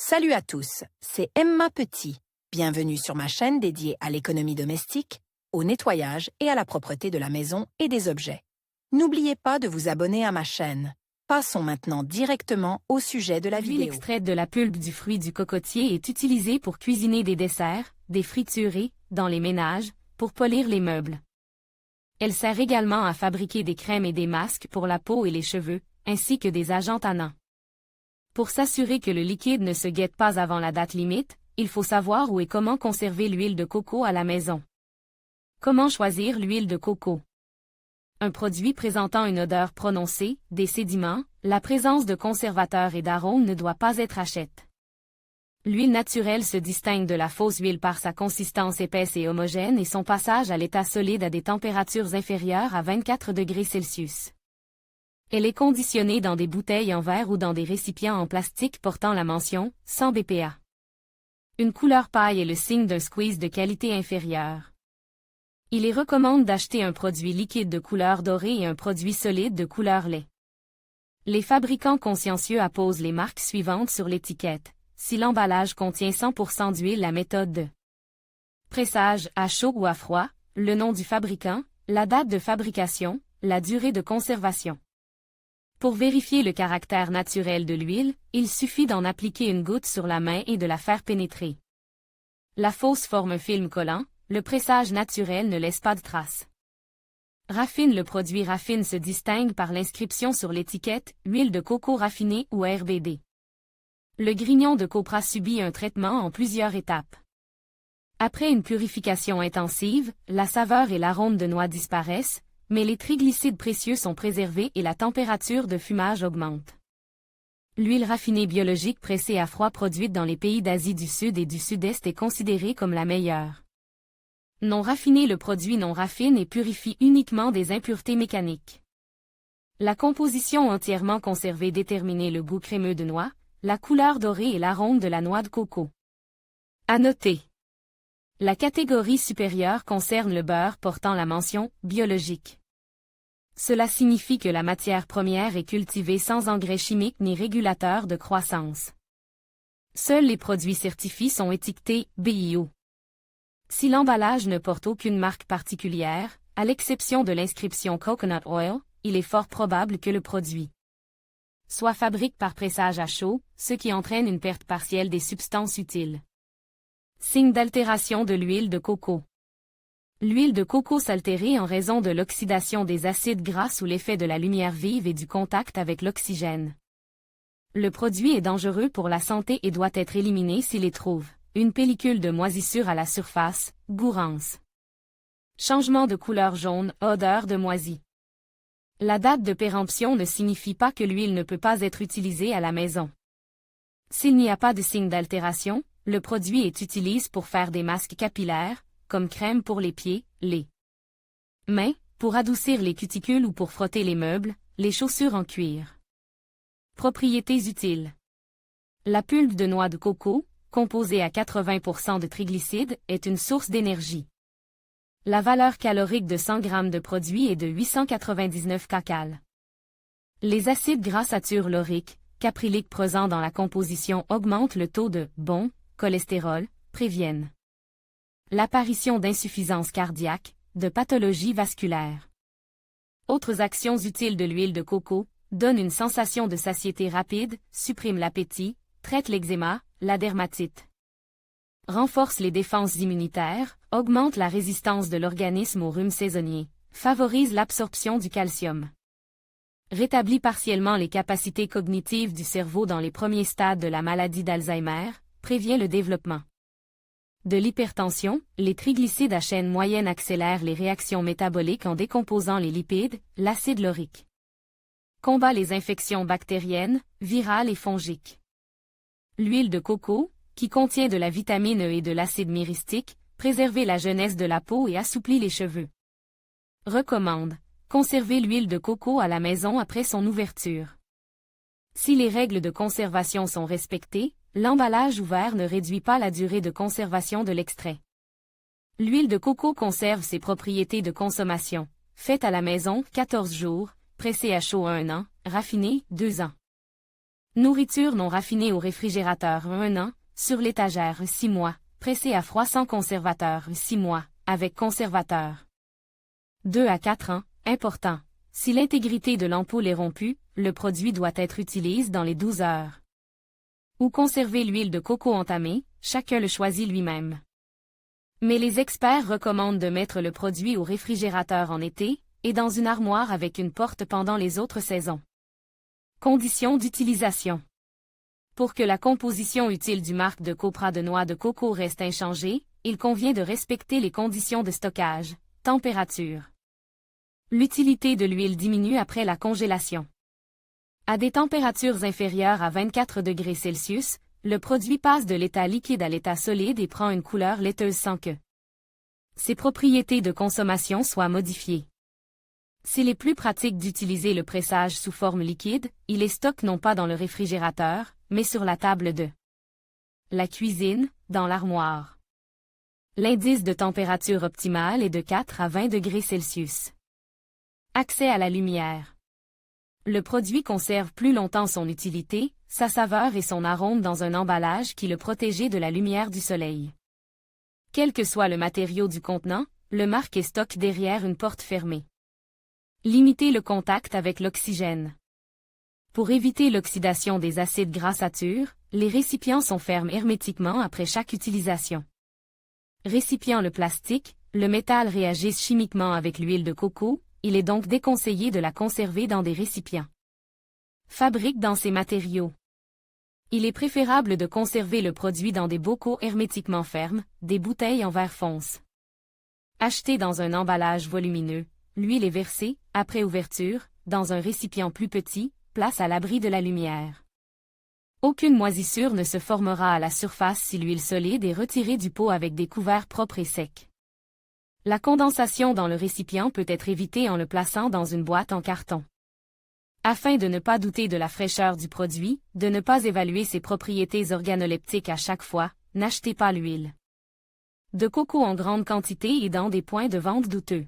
Salut à tous, c'est Emma Petit. Bienvenue sur ma chaîne dédiée à l'économie domestique, au nettoyage et à la propreté de la maison et des objets. N'oubliez pas de vous abonner à ma chaîne. Passons maintenant directement au sujet de la vidéo. L'huile extraite de la pulpe du fruit du cocotier est utilisée pour cuisiner des desserts, des fritures et, dans les ménages, pour polir les meubles. Elle sert également à fabriquer des crèmes et des masques pour la peau et les cheveux, ainsi que des agents tannants. Pour s'assurer que le liquide ne se guette pas avant la date limite, il faut savoir où et comment conserver l'huile de coco à la maison. Comment choisir l'huile de coco? Un produit présentant une odeur prononcée, des sédiments, la présence de conservateurs et d'arômes ne doit pas être achète. L'huile naturelle se distingue de la fausse huile par sa consistance épaisse et homogène et son passage à l'état solide à des températures inférieures à 24 degrés Celsius. Elle est conditionnée dans des bouteilles en verre ou dans des récipients en plastique portant la mention « sans BPA ». Une couleur paille est le signe d'un squeeze de qualité inférieure. Il est recommande d'acheter un produit liquide de couleur dorée et un produit solide de couleur lait. Les fabricants consciencieux apposent les marques suivantes sur l'étiquette. Si l'emballage contient 100% d'huile, la méthode de pressage à chaud ou à froid, le nom du fabricant, la date de fabrication, la durée de conservation. Pour vérifier le caractère naturel de l'huile, il suffit d'en appliquer une goutte sur la main et de la faire pénétrer. La fausse forme un film collant, le pressage naturel ne laisse pas de traces. Raffine. Le produit Raffine se distingue par l'inscription sur l'étiquette « Huile de coco raffinée » ou RBD. Le grignon de copra subit un traitement en plusieurs étapes. Après une purification intensive, la saveur et l'arôme de noix disparaissent, mais les triglycides précieux sont préservés et la température de fumage augmente. L'huile raffinée biologique pressée à froid produite dans les pays d'Asie du Sud et du Sud-Est est considérée comme la meilleure. Non raffiné. Le produit non raffine et purifie uniquement des impuretés mécaniques. La composition entièrement conservée détermine le goût crémeux de noix, la couleur dorée et l'arôme de la noix de coco. À noter. La catégorie supérieure concerne le beurre portant la mention « biologique ». Cela signifie que la matière première est cultivée sans engrais chimiques ni régulateurs de croissance. Seuls les produits certifiés sont étiquetés BIO. Si l'emballage ne porte aucune marque particulière, à l'exception de l'inscription Coconut Oil, il est fort probable que le produit soit fabriqué par pressage à chaud, ce qui entraîne une perte partielle des substances utiles. Signe d'altération de l'huile de coco. L'huile de coco s'altérait en raison de l'oxydation des acides gras sous l'effet de la lumière vive et du contact avec l'oxygène. Le produit est dangereux pour la santé et doit être éliminé s'il y trouve une pellicule de moisissure à la surface, gourance. Changement de couleur jaune, odeur de moisi. La date de péremption ne signifie pas que l'huile ne peut pas être utilisée à la maison. S'il n'y a pas de signe d'altération, le produit est utilisé pour faire des masques capillaires, comme crème pour les pieds, les mains, pour adoucir les cuticules ou pour frotter les meubles, les chaussures en cuir. Propriétés utiles. La pulpe de noix de coco, composée à 80% de triglycides, est une source d'énergie. La valeur calorique de 100 g de produit est de 899 kcal. Les acides gras saturauriques, capryliques présents dans la composition augmentent le taux de bon cholestérol, préviennent l'apparition d'insuffisance cardiaque, de pathologies vasculaires. Autres actions utiles de l'huile de coco, donnent une sensation de satiété rapide, suppriment l'appétit, traitent l'eczéma, la dermatite. Renforce les défenses immunitaires, augmente la résistance de l'organisme au rhume saisonnier, favorise l'absorption du calcium. Rétablit partiellement les capacités cognitives du cerveau dans les premiers stades de la maladie d'Alzheimer, prévient le développement de l'hypertension. Les triglycides à chaîne moyenne accélèrent les réactions métaboliques en décomposant les lipides, l'acide laurique. Combat les infections bactériennes, virales et fongiques. L'huile de coco, qui contient de la vitamine E et de l'acide myristique, préserve la jeunesse de la peau et assouplit les cheveux. Recommande. Conserver l'huile de coco à la maison après son ouverture. Si les règles de conservation sont respectées, l'emballage ouvert ne réduit pas la durée de conservation de l'extrait. L'huile de coco conserve ses propriétés de consommation. Faite à la maison, 14 jours, pressée à chaud 1 an, raffinée, 2 ans. Nourriture non raffinée au réfrigérateur 1 an, sur l'étagère 6 mois, pressée à froid sans conservateur 6 mois, avec conservateur. 2 à 4 ans, important. Si l'intégrité de l'ampoule est rompue, le produit doit être utilisé dans les 12 heures. Ou conserver l'huile de coco entamée, chacun le choisit lui-même. Mais les experts recommandent de mettre le produit au réfrigérateur en été, et dans une armoire avec une porte pendant les autres saisons. Conditions d'utilisation. Pour que la composition utile du marc de copra de noix de coco reste inchangée, il convient de respecter les conditions de stockage, température. L'utilité de l'huile diminue après la congélation. À des températures inférieures à 24 degrés Celsius, le produit passe de l'état liquide à l'état solide et prend une couleur laiteuse sans que ses propriétés de consommation soient modifiées. S'il est plus pratique d'utiliser le pressage sous forme liquide, il est stocké non pas dans le réfrigérateur, mais sur la table de la cuisine, dans l'armoire. L'indice de température optimale est de 4 à 20 degrés Celsius. Accès à la lumière. Le produit conserve plus longtemps son utilité, sa saveur et son arôme dans un emballage qui le protégeait de la lumière du soleil. Quel que soit le matériau du contenant, le marc est stocké derrière une porte fermée. Limiter le contact avec l'oxygène. Pour éviter l'oxydation des acides gras satures, les récipients sont fermés hermétiquement après chaque utilisation. Récipient le plastique, le métal réagissent chimiquement avec l'huile de coco, il est donc déconseillé de la conserver dans des récipients. Fabrique dans ces matériaux. Il est préférable de conserver le produit dans des bocaux hermétiquement fermes, des bouteilles en verre fonce. Acheté dans un emballage volumineux, l'huile est versée, après ouverture, dans un récipient plus petit, place à l'abri de la lumière. Aucune moisissure ne se formera à la surface si l'huile solide est retirée du pot avec des couverts propres et secs. La condensation dans le récipient peut être évitée en le plaçant dans une boîte en carton. Afin de ne pas douter de la fraîcheur du produit, de ne pas évaluer ses propriétés organoleptiques à chaque fois, n'achetez pas l'huile de coco en grande quantité et dans des points de vente douteux.